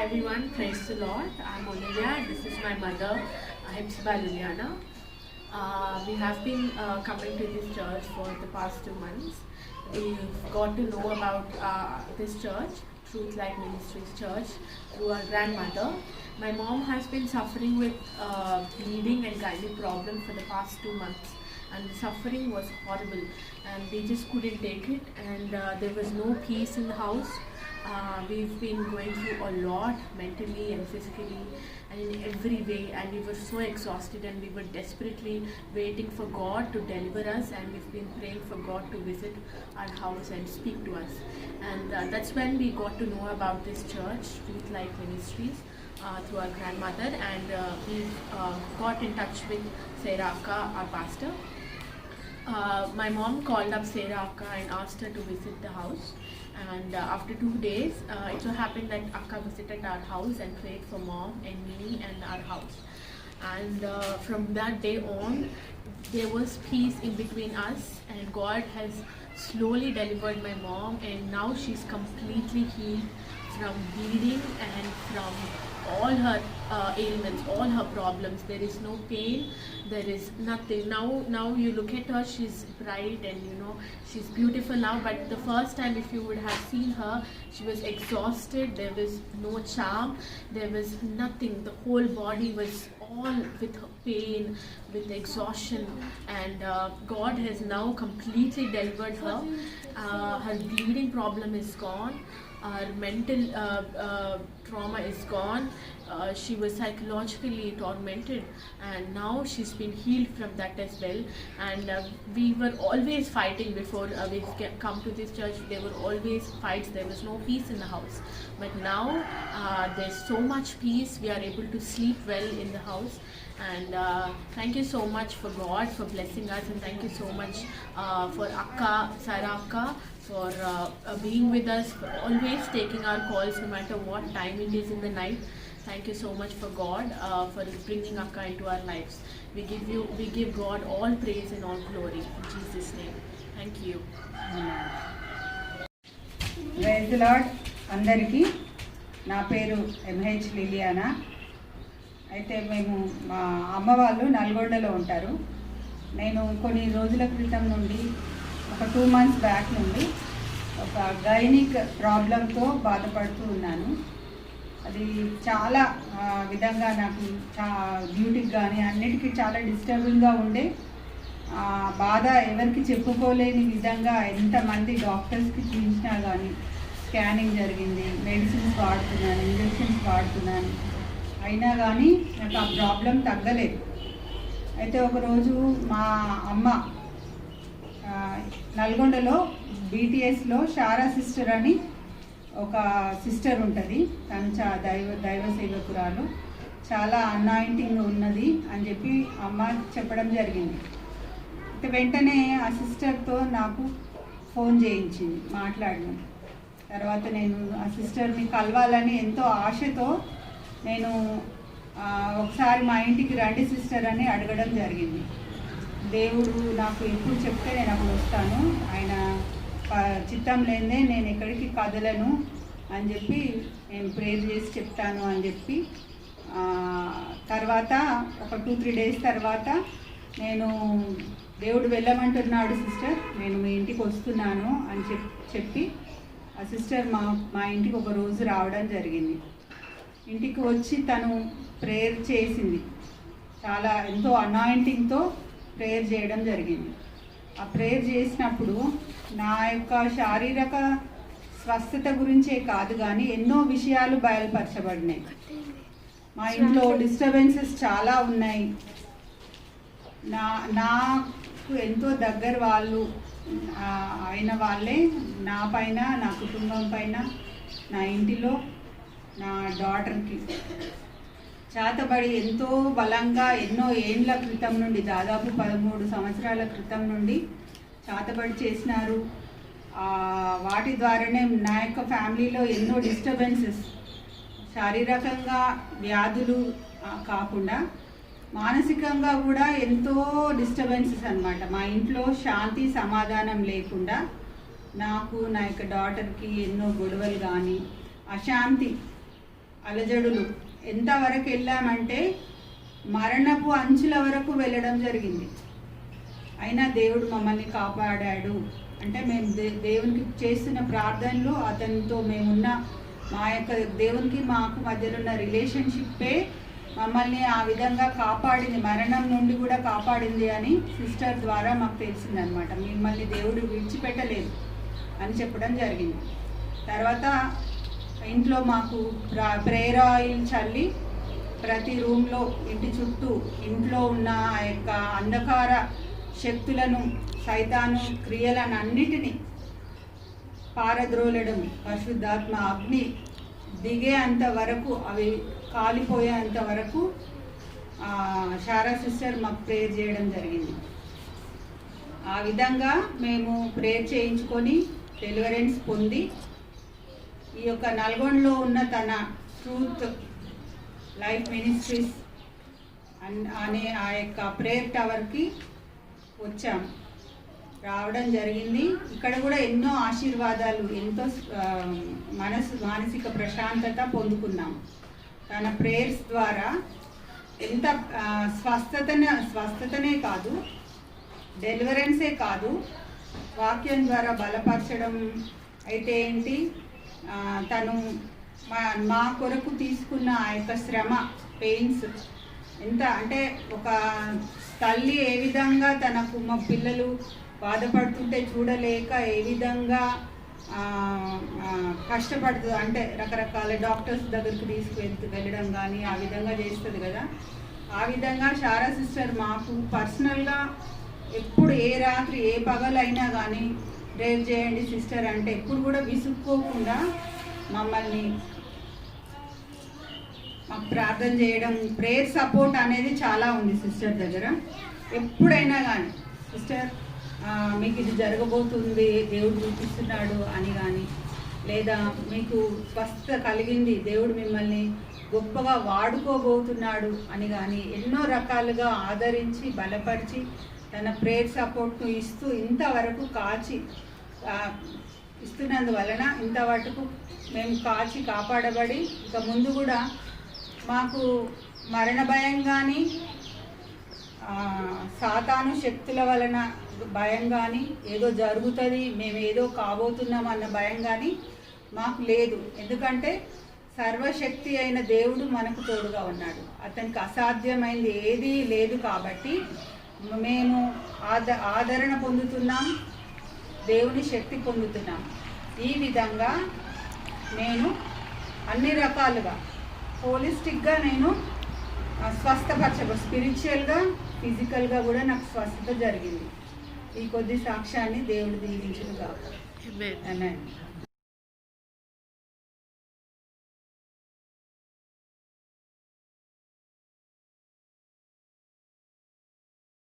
Hi everyone, praise the Lord. I'm Olivia. This is my mother, Hepzibah Liliana. We have been coming to this church for the past 2 months. We've got to know about this church, Truth Light Ministries Church, through our grandmother. My mom has been suffering with bleeding and gynae problem for the past 2 months. And the suffering was horrible, and they just couldn't take it, and there was no peace in the house. We've been going through a lot mentally and physically and in every way, and we were so exhausted, and we were desperately waiting for God to deliver us, and we've been praying for God to visit our house and speak to us. And that's when we got to know about this church, Truth Light Ministries, through our grandmother, and we got in touch with Sarah Akka, our pastor. My mom called up Sarah Akka and asked her to visit the house, and after 2 days it so happened that Akka visited our house and prayed for mom and me and our house, and from that day on there was peace in between us, and God has slowly delivered my mom, and now she's completely healed from bleeding and from all her ailments, all her problems. There is no pain, there is nothing. Now you look at her, she's bright and she's beautiful now, but the first time if you would have seen her, she was exhausted, there was no charm, there was nothing. The whole body was all with pain, with exhaustion, and God has now completely delivered her. Her bleeding problem is gone. Our mental trauma is gone. She was psychologically tormented, and now she's been healed from that as well. And we were always fighting before we come to this church. There were always fights. There was no peace in the house. But now there's so much peace. We are able to sleep well in the house. And thank you so much for God for blessing us, and thank you so much for Akka, Sarah Akka, for being with us, for always taking our calls no matter what time it is in the night. Thank you so much for God for bringing Akka into our lives. We give God all praise and all glory in Jesus' name. Thank you. Praise the Lord. అందరికీ నా పేరు MH Liliyana. అయితే మేము మా అమ్మ వాళ్ళు నల్గొండలో ఉంటారు. నేను కొన్ని రోజుల క్రితం నుండి ఒక 2 months బ్యాక్ నుండి ఒక గైనిక్ ప్రాబ్లంతో బాధపడుతూ ఉన్నాను. అది చాలా విధంగా నాకు డ్యూటీకి కానీ అన్నిటికీ చాలా డిస్టర్బింగ్గా ఉండే బాధ ఎవరికి చెప్పుకోలేని విధంగా ఎంతమంది డాక్టర్స్కి చూపించినా కానీ స్కానింగ్ జరిగింది, మెడిసిన్స్ వాడుతున్నాను, ఇంజెక్షన్స్ వాడుతున్నాను, అయినా కానీ నాకు ఆ ప్రాబ్లం తగ్గలేదు. అయితే ఒకరోజు మా అమ్మ నల్గొండలో BTSలో శారా సిస్టర్ అని ఒక సిస్టర్ ఉంటుంది, తను దైవ సేవకురాలు, చాలా అనాయింటింగ్ ఉన్నది అని చెప్పి అమ్మ చెప్పడం జరిగింది. అయితే వెంటనే ఆ సిస్టర్తో నాకు ఫోన్ చేయించింది, మాట్లాడినాం. తర్వాత నేను ఆ సిస్టర్ని కలవాలని ఎంతో ఆశతో నేను ఒకసారి మా ఇంటికి రండి సిస్టర్ అని అడగడం జరిగింది. దేవుడు నాకు ఎప్పుడు చెప్తే నేను అప్పుడు వస్తాను, ఆయన చిత్తం లేదే నేను ఎక్కడికి కదలను అని చెప్పి నేను ప్రేయర్ చేసి చెప్తాను అని చెప్పి తర్వాత ఒక 2-3 days తర్వాత నేను దేవుడు వెళ్ళమంటున్నాడు సిస్టర్, నేను మీ ఇంటికి వస్తున్నాను అని చెప్పి ఆ సిస్టర్ మా ఇంటికి ఒక రోజు రావడం జరిగింది. ఇంటికి వచ్చి తను ప్రేయర్ చేసింది, చాలా ఎంతో అనాయింటింగ్తో ప్రేయర్ చేయడం జరిగింది. ఆ ప్రేయర్ చేసినప్పుడు నా యొక్క శారీరక స్వస్థత గురించే కాదు కానీ ఎన్నో విషయాలు బయలుపరచబడినాయి. మా ఇంట్లో డిస్టర్బెన్సెస్ చాలా ఉన్నాయి. నాకు ఎంతో దగ్గర వాళ్ళు అయిన వాళ్ళే నా పైన, నా కుటుంబం పైన, నా ఇంటిలో నా డాటర్కి చేతబడి ఎంతో బలంగా ఎన్నో ఏండ్ల క్రితం నుండి, దాదాపు 13 సంవత్సరాల క్రితం నుండి చేతబడి చేసినారు. వాటి ద్వారానే నా యొక్క ఫ్యామిలీలో ఎన్నో డిస్టర్బెన్సెస్, శారీరకంగా వ్యాధులు కాకుండా మానసికంగా కూడా ఎంతో డిస్టర్బెన్సెస్ అన్నమాట. మా ఇంట్లో శాంతి సమాధానం లేకుండా నాకు, నా యొక్క డాటర్కి ఎన్నో గొడవలు కానీ అశాంతి అలజడులు ఎంతవరకు వెళ్ళామంటే మరణపు అంచుల వరకు వెళ్ళడం జరిగింది. అయినా దేవుడు మమ్మల్ని కాపాడాడు. అంటే మేము దేవునికి చేస్తున్న ప్రార్థనలు, అతనితో మేమున్న మా యొక్క దేవునికి మాకు మధ్యలో ఉన్న రిలేషన్షిప్పే మమ్మల్ని ఆ విధంగా కాపాడింది, మరణం నుండి కూడా కాపాడింది అని సిస్టర్ ద్వారా మాకు తెలిసిందనమాట. మిమ్మల్ని దేవుడు విడిచిపెట్టలేదు అని చెప్పడం జరిగింది. తర్వాత ఇంట్లో మాకు ప్రేయర్ ఆయిల్ చల్లి ప్రతి రూమ్లో ఇంటి చుట్టూ ఇంట్లో ఉన్న ఆ యొక్క అంధకార శక్తులను, సైతాను క్రియలను అన్నిటినీ పారద్రోలడం, పరిశుద్ధాత్మ అగ్ని దిగేంత వరకు, అవి కాలిపోయేంత వరకు శారా సిస్టర్ మాకు ప్రేయర్ చేయడం జరిగింది. ఆ విధంగా మేము ప్రేయర్ చేయించుకొని డెలివరెన్స్ పొంది ఈ యొక్క నల్గొండలో ఉన్న తన ట్రూత్ లైఫ్ మినిస్ట్రీస్ అనే ఆ యొక్క ప్రేయర్ టవర్కి వచ్చాం, రావడం జరిగింది. ఇక్కడ కూడా ఎన్నో ఆశీర్వాదాలు, ఎంతో మానసిక ప్రశాంతత పొందుకున్నాం. తన ప్రేయర్స్ ద్వారా ఎంత స్వస్థతనే కాదు, డెలివరెన్సే కాదు, వాక్యం ద్వారా బలపరచడం అయితే ఏంటి, తను మా కొరకు తీసుకున్న ఆ యొక్క శ్రమ, పెయిన్స్ ఎంత అంటే, ఒక తల్లి ఏ విధంగా తనకు మా పిల్లలు బాధపడుతుంటే చూడలేక ఏ విధంగా కష్టపడుతుంది, అంటే రకరకాల డాక్టర్స్ దగ్గరికి వెళ్ళడం కానీ ఆ విధంగా చేస్తుంది కదా. ఆ విధంగా శారా సిస్టర్ మాకు పర్సనల్గా ఎప్పుడు ఏ రాత్రి ఏ పగలైనా కానీ ప్రేయర్ చేయండి సిస్టర్ అంటే ఎప్పుడు కూడా విసుక్కోకుండా మమ్మల్ని మాకు ప్రార్థన చేయడం, ప్రేయర్ సపోర్ట్ అనేది చాలా ఉంది సిస్టర్ దగ్గర. ఎప్పుడైనా కానీ సిస్టర్ మీకు ఇది జరగబోతుంది, దేవుడు చూపిస్తున్నాడు అని కానీ, లేదా మీకు స్వస్థత కలిగింది, దేవుడు మిమ్మల్ని గొప్పగా వాడుకోబోతున్నాడు అని కానీ ఎన్నో రకాలుగా ఆదరించి బలపరిచి తన ప్రేయర్ సపోర్ట్ను ఇస్తూ ఇంతవరకు కాచి ఇస్తున్నందువలన ఇంతవరకు మేము కాచి కాపాడబడి ఇక ముందు కూడా మాకు మరణ భయం కానీ సాతాను శక్తుల వలన భయం కానీ, ఏదో జరుగుతుంది మేము ఏదో కాబోతున్నాం అన్న భయం కానీ మాకు లేదు. ఎందుకంటే సర్వశక్తి అయిన దేవుడు మనకు తోడుగా ఉన్నాడు, అతనికి అసాధ్యమైంది ఏదీ లేదు. కాబట్టి మేము ఆదరణ పొందుతున్నాం, దేవుని శక్తి పొందుతున్నాం. ఈ విధంగా నేను అన్ని రకాలుగా హోలిస్టిక్గా నేను స్పిరిచువల్గా, ఫిజికల్గా కూడా నాకు స్వస్థత జరిగింది. ఈ కొద్ది సాక్ష్యాన్ని దేవుడు దీవించును కాక. ఆమేన్.